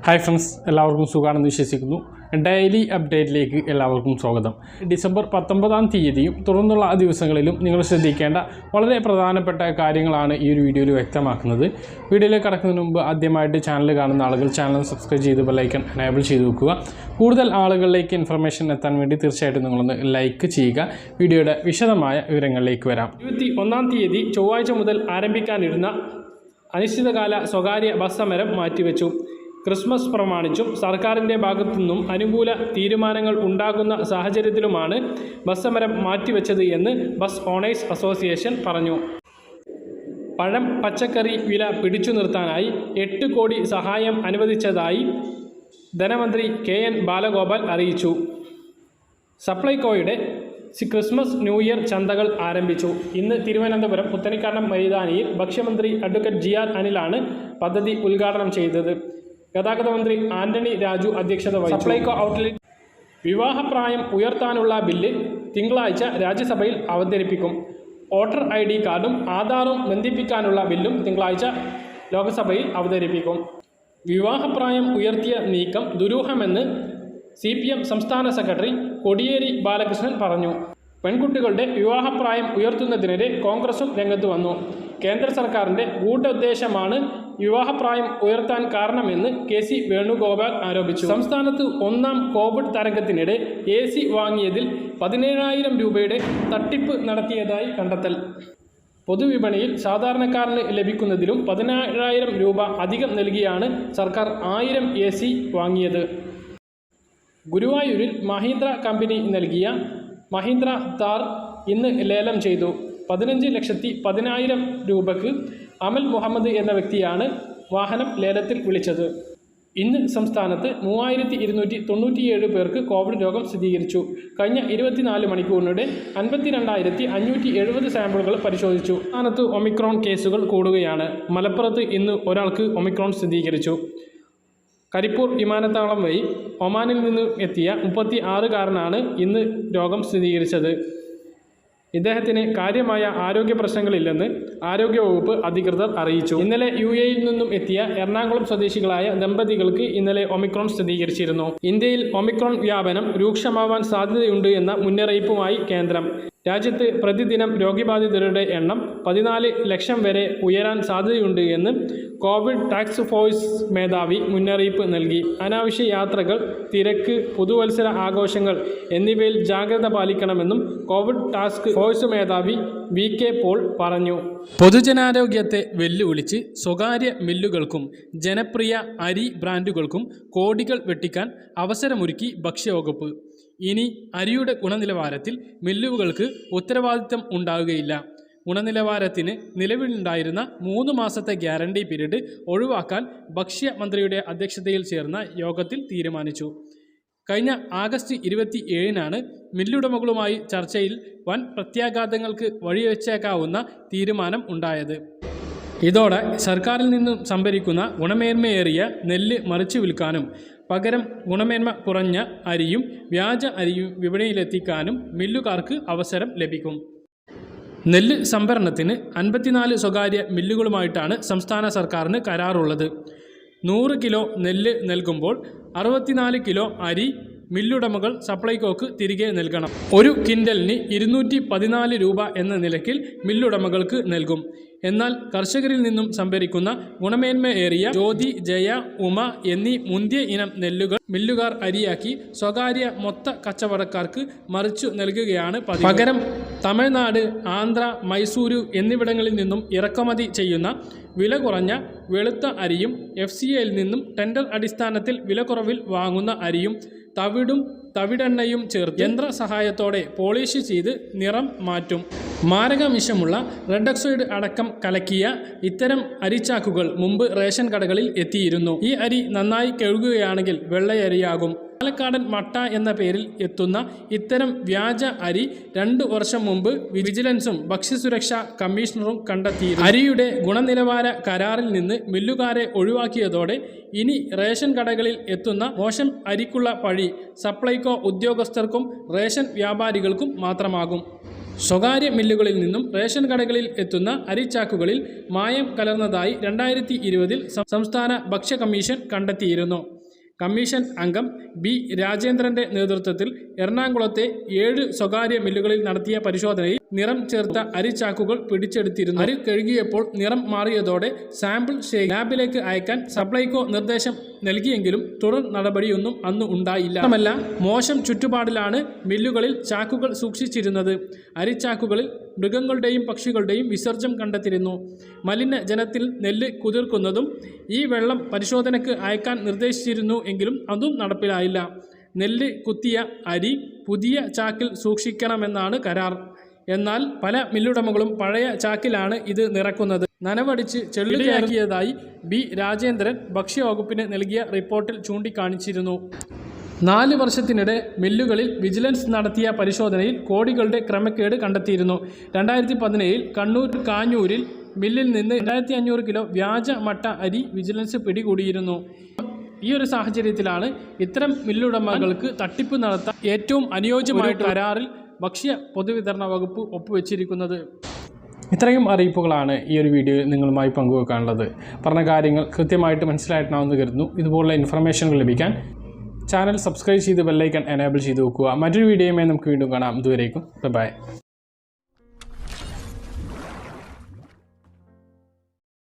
Hi friends, എല്ലാവർക്കും സുഖമാണെന്ന് വിശ്വസിക്കുന്നു. ഡെയിലി അപ്ഡേറ്റിലേക്ക് എല്ലാവർക്കും സ്വാഗതം. ഡിസംബർ 19-ാം തീയതിയും തുടർന്നുള്ള ദിവസങ്ങളിലും നിങ്ങൾ ശ്രദ്ധിക്കേണ്ട വളരെ പ്രധാനപ്പെട്ട കാര്യങ്ങളാണ് ഈ ഒരു വീഡിയോയിൽ വ്യക്തമാക്കുന്നത്. വീഡിയോയിലേക്ക് കടക്കുന്നതിന് മുമ്പ് ആദ്യമായിട്ട് ചാനൽ കാണുന്ന ആളുകൾ ചാനൽ സബ്സ്ക്രൈബ് ചെയ്ത് ബെല്ലൈക്കൺ എനേബിൾ ചെയ്ത് വെക്കുക. കൂടുതൽ ആളുകളിലേക്ക് ഇൻഫർമേഷൻ എത്താൻ വേണ്ടി തീർച്ചയായിട്ടും നിങ്ങളൊന്ന് ലൈക്ക് ചെയ്യുക. വീഡിയോയുടെ വിശദമായ വിവരങ്ങളിലേക്ക് വരാം. 21-ാം തീയതി ചൊവ്വാഴ്ച മുതൽ ആരംഭിക്കാനിരുന്ന അനിശ്ചിതകാല സ്വകാര്യ ബസ് സമരം മാറ്റിവെച്ചു. ക്രിസ്മസ് പ്രമാണിച്ചും സർക്കാരിൻ്റെ ഭാഗത്തുനിന്നും അനുകൂല തീരുമാനങ്ങൾ ഉണ്ടാകുന്ന സാഹചര്യത്തിലുമാണ് ബസ് സമരം മാറ്റിവെച്ചത് എന്ന് ബസ് ഓണേഴ്സ് അസോസിയേഷൻ പറഞ്ഞു. പഴം പച്ചക്കറി വില പിടിച്ചു നിർത്താനായി 8 കോടി സഹായം അനുവദിച്ചതായി ധനമന്ത്രി KN ബാലഗോപാൽ അറിയിച്ചു. സപ്ലൈകോയുടെ ക്രിസ്മസ് ന്യൂ ഇയർ ചന്തകൾ ആരംഭിച്ചു. ഇന്ന് തിരുവനന്തപുരം പുത്തനിക്കാനം മൈതാനിയിൽ ഭക്ഷ്യമന്ത്രി അഡ്വക്കേറ്റ് GR അനിലാണ് പദ്ധതി ഉദ്ഘാടനം ചെയ്തത്. ഗതാഗത മന്ത്രി ആന്റണി രാജു അധ്യക്ഷത വഹിച്ചു. സപ്ലൈകോ ഔട്ട്ലെറ്റ് വിവാഹപ്രായം ഉയർത്താനുള്ള ബില്ല് തിങ്കളാഴ്ച രാജ്യസഭയിൽ അവതരിപ്പിക്കും. വോട്ടർ ID കാർഡും ആധാറും ബന്ധിപ്പിക്കാനുള്ള ബില്ലും തിങ്കളാഴ്ച ലോക്സഭയിൽ അവതരിപ്പിക്കും. വിവാഹപ്രായം ഉയർത്തിയ നീക്കം ദുരൂഹമെന്ന് CPM സംസ്ഥാന സെക്രട്ടറി കോടിയേരി ബാലകൃഷ്ണൻ പറഞ്ഞു. പെൺകുട്ടികളുടെ വിവാഹപ്രായം ഉയർത്തുന്നതിനെതിരെ കോൺഗ്രസും രംഗത്ത് വന്നു. കേന്ദ്ര സർക്കാരിൻ്റെ ഗൂഢോദ്ദേശമാണ് വിവാഹപ്രായം ഉയർത്താൻ കാരണമെന്ന് KC വേണുഗോപാൽ ആരോപിച്ചു. സംസ്ഥാനത്ത് 1-ാം കോവിഡ് തരംഗത്തിനിടെ AC വാങ്ങിയതിൽ 17,000 രൂപയുടെ തട്ടിപ്പ് നടത്തിയതായി കണ്ടെത്തൽ. പൊതുവിപണിയിൽ സാധാരണക്കാരന് ലഭിക്കുന്നതിലും 17,000 രൂപ അധികം നൽകിയാണ് സർക്കാർ 1000 AC വാങ്ങിയത്. ഗുരുവായൂരിൽ മഹീന്ദ്ര കമ്പനി നൽകിയ മഹീന്ദ്ര താർ ഇന്ന് ലേലം ചെയ്തു. 15,10,000 രൂപയ്ക്ക് അമൽ മുഹമ്മദ് എന്ന വ്യക്തിയാണ് വാഹനം ലേലത്തിൽ വിളിച്ചത്. ഇന്ന് സംസ്ഥാനത്ത് 3,297 പേർക്ക് കോവിഡ് രോഗം സ്ഥിരീകരിച്ചു. കഴിഞ്ഞ 24 മണിക്കൂറിനിടെ 52,570 സാമ്പിളുകൾ പരിശോധിച്ചു. സംസ്ഥാനത്ത് ഒമിക്രോൺ കേസുകൾ കൂടുകയാണ്. മലപ്പുറത്ത് ഇന്ന് ഒരാൾക്ക് ഒമിക്രോൺ സ്ഥിരീകരിച്ചു. കരിപ്പൂർ വിമാനത്താവളം വഴി ഒമാനിൽ നിന്ന് എത്തിയ 36-കാരനാണ് ഇന്ന് രോഗം സ്ഥിരീകരിച്ചത്. ഇദ്ദേഹത്തിന് കാര്യമായ ആരോഗ്യ പ്രശ്നങ്ങളില്ലെന്ന് ആരോഗ്യവകുപ്പ് അധികൃതർ അറിയിച്ചു. ഇന്നലെ UAE-യിൽ നിന്നും എത്തിയ എറണാകുളം സ്വദേശികളായ ദമ്പതികൾക്ക് ഇന്നലെ ഒമിക്രോൺ സ്ഥിരീകരിച്ചിരുന്നു. ഇന്ത്യയിൽ ഒമിക്രോൺ വ്യാപനം രൂക്ഷമാവാൻ സാധ്യതയുണ്ട് എന്ന മുന്നറിയിപ്പുമായി കേന്ദ്രം. രാജ്യത്ത് പ്രതിദിനം രോഗബാധിതരുടെ എണ്ണം 14 ലക്ഷം വരെ ഉയരാൻ സാധ്യതയുണ്ട് എന്ന് കോവിഡ് ടാസ്ക് ഫോഴ്സ് മേധാവി മുന്നറിയിപ്പ് നൽകി. അനാവശ്യ യാത്രകൾ, തിരക്ക്, പുതുവത്സര ആഘോഷങ്ങൾ എന്നിവയിൽ ജാഗ്രത പാലിക്കണമെന്നും കോവിഡ് ടാസ്ക് ഫോഴ്സ് മേധാവി VK പോൾ പറഞ്ഞു. പൊതുജനാരോഗ്യത്തെ വെല്ലുവിളിച്ച് സ്വകാര്യ മില്ലുകൾക്കും ജനപ്രിയ അരി ബ്രാൻഡുകൾക്കും കോടികൾ വെട്ടിക്കാൻ അവസരമൊരുക്കി ഭക്ഷ്യവകുപ്പ്. ഇനി അരിയുടെ ഗുണനിലവാരത്തിൽ മില്ലുകൾക്ക് ഉത്തരവാദിത്തം ഉണ്ടാവുകയില്ല. ഗുണനിലവാരത്തിന് നിലവിലുണ്ടായിരുന്ന 3 മാസത്തെ ഗ്യാരണ്ടി പീരീഡ് ഒഴിവാക്കാൻ ഭക്ഷ്യമന്ത്രിയുടെ അധ്യക്ഷതയിൽ ചേർന്ന യോഗത്തിൽ തീരുമാനിച്ചു. കഴിഞ്ഞ ആഗസ്റ്റ് 27-നാണ് മില്ലുടമകളുമായി ചർച്ചയിൽ വൻ പ്രത്യാഘാതങ്ങൾക്ക് വഴിവെച്ചേക്കാവുന്ന തീരുമാനം ഉണ്ടായത്. ഇതോടെ സർക്കാരിൽ നിന്നും സംഭരിക്കുന്ന ഗുണമേന്മയേറിയ നെല്ല് മറിച്ചു വിൽക്കാനും പകരം ഗുണമേന്മ കുറഞ്ഞ അരിയും വ്യാജ അരിയും വിപണിയിലെത്തിക്കാനും മില്ലുകാർക്ക് അവസരം ലഭിക്കും. നെല്ല് സംഭരണത്തിന് 54 സ്വകാര്യ മില്ലുകളുമായിട്ടാണ് സംസ്ഥാന സർക്കാരിന് കരാറുള്ളത്. 100 കിലോ നെല്ല് നൽകുമ്പോൾ 64 കിലോ അരി മില്ലുടമകൾ സപ്ലൈകോക്ക് തിരികെ നൽകണം. ഒരു ക്വിൻ്റലിന് 214 രൂപ എന്ന നിരക്കിൽ മില്ലുടമകൾക്ക് നൽകും. എന്നാൽ കർഷകരിൽ നിന്നും സംഭരിക്കുന്ന ഗുണമേന്മയേറിയ ജ്യോതി, ജയ, ഉമ എന്നീ മുന്തിയ ഇനം നെല്ലുകൾ മില്ലുകാർ അരിയാക്കി സ്വകാര്യ മൊത്ത കച്ചവടക്കാർക്ക് മറിച്ചു നൽകുകയാണ് പതിവ്. പകരം തമിഴ്നാട്, ആന്ധ്ര, മൈസൂരു എന്നിവിടങ്ങളിൽ നിന്നും ഇറക്കുമതി ചെയ്യുന്ന വില കുറഞ്ഞ വെളുത്ത അരിയും FCAയിൽ നിന്നും ടെൻഡർ അടിസ്ഥാനത്തിൽ വില കുറവിൽ വാങ്ങുന്ന അരിയും തവിടും തവിടെണ്ണയും ചേർത്ത് യന്ത്ര സഹായത്തോടെ പോളിഷ് ചെയ്ത് നിറം മാറ്റും. മാരകവിഷമുള്ള റെഡ് ഓക്സൈഡ് അടക്കം കലക്കിയ ഇത്തരം അരിച്ചാക്കുകൾ മുമ്പ് റേഷൻ കടകളിൽ എത്തിയിരുന്നു. ഈ അരി നന്നായി കഴുകുകയാണെങ്കിൽ വെള്ളയരിയാകും. പാലക്കാടൻ മട്ട എന്ന പേരിൽ എത്തുന്ന ഇത്തരം വ്യാജ അരി 2 വർഷം മുമ്പ് വിജിലൻസും ഭക്ഷ്യസുരക്ഷാ കമ്മീഷണറും കണ്ടെത്തിയിരുന്നു. അരിയുടെ ഗുണനിലവാര കരാറിൽ നിന്ന് മില്ലുകാരെ ഒഴിവാക്കിയതോടെ ഇനി റേഷൻ കടകളിൽ എത്തുന്ന മോശം അരിക്കുള്ള പഴി സപ്ലൈകോ ഉദ്യോഗസ്ഥർക്കും റേഷൻ വ്യാപാരികൾക്കും മാത്രമാകും. സ്വകാര്യ മില്ലുകളിൽ നിന്നും റേഷൻ കടകളിൽ എത്തുന്ന അരിച്ചാക്കുകളിൽ മായം കലർന്നതായി 2020 സംസ്ഥാന ഭക്ഷ്യ കമ്മീഷൻ കണ്ടെത്തിയിരുന്നു. കമ്മീഷൻ അംഗം ബി. രാജേന്ദ്രന്റെ നേതൃത്വത്തിൽ എറണാകുളത്തെ 7 സ്വകാര്യ മില്ലുകളിൽ നടത്തിയ പരിശോധനയിൽ നിറം ചേർത്ത അരിച്ചാക്കുകൾ പിടിച്ചെടുത്തിരുന്നു. അരി കഴുകിയപ്പോൾ നിറം മാറിയതോടെ സാമ്പിൾ ലാബിലേക്ക് അയക്കാൻ സപ്ലൈകോ നിർദ്ദേശം നൽകിയെങ്കിലും തുടർ നടപടിയൊന്നും അന്ന് ഉണ്ടായില്ല. മാത്രമല്ല, മോശം ചുറ്റുപാടിലാണ് മില്ലുകളിൽ ചാക്കുകൾ സൂക്ഷിച്ചിരുന്നത്. അരിച്ചാക്കുകളിൽ മൃഗങ്ങളുടെയും പക്ഷികളുടെയും വിസർജ്യം കണ്ടെത്തിയിരുന്നു. മലിനജലത്തിൽ നെല്ല് കുതിർക്കുന്നതും ഈ വെള്ളം പരിശോധനയ്ക്ക് അയക്കാൻ നിർദ്ദേശിച്ചിരുന്നു എങ്കിലും അതും നടപ്പിലായില്ല. നെല്ല് കുത്തിയ അരി പുതിയ ചാക്കിൽ സൂക്ഷിക്കണമെന്നാണ് കരാർ. എന്നാൽ പല മില്ലുടമകളും പഴയ ചാക്കിലാണ് ഇത് നിറക്കുന്നത്. നനവടിച്ച് ചെള്ളിയാക്കിയതായി ബി. രാജേന്ദ്രൻ ഭക്ഷ്യവകുപ്പിന് നൽകിയ റിപ്പോർട്ടിൽ ചൂണ്ടിക്കാണിച്ചിരുന്നു. 4 വർഷത്തിനിടെ മില്ലുകളിൽ വിജിലൻസ് നടത്തിയ പരിശോധനയിൽ കോടികളുടെ ക്രമക്കേട് കണ്ടെത്തിയിരുന്നു. 2017 കണ്ണൂർ കാഞ്ഞൂരിൽ മില്ലിൽ നിന്ന് 2500 കിലോ വ്യാജ മട്ട അരി വിജിലൻസ് പിടികൂടിയിരുന്നു. ഈ ഒരു സാഹചര്യത്തിലാണ് ഇത്തരം മില്ലുടമകൾക്ക് തട്ടിപ്പ് നടത്താൻ ഏറ്റവും അനുയോജ്യമായ കരാറിൽ ഭക്ഷ്യ പൊതുവിതരണ വകുപ്പ് ഒപ്പുവെച്ചിരിക്കുന്നത്. ഇത്രയും അറിയിപ്പുകളാണ് ഈ ഒരു വീഡിയോയിൽ നിങ്ങളുമായി പങ്കുവെക്കാനുള്ളത്. പറഞ്ഞ കാര്യങ്ങൾ കൃത്യമായിട്ട് മനസ്സിലായിട്ടുണ്ടാവുമെന്ന് കരുതുന്നു. ഇതുപോലുള്ള ഇൻഫർമേഷനുകൾ ലഭിക്കാൻ ചാനൽ സബ്സ്ക്രൈബ് ചെയ്ത് ബെല്ലൈക്കൺ എനേബിൾ ചെയ്ത് വെക്കുക. മറ്റൊരു വീഡിയോയുമായി നമുക്ക് വീണ്ടും കാണാം. ഇതുവരേക്കും ബൈ.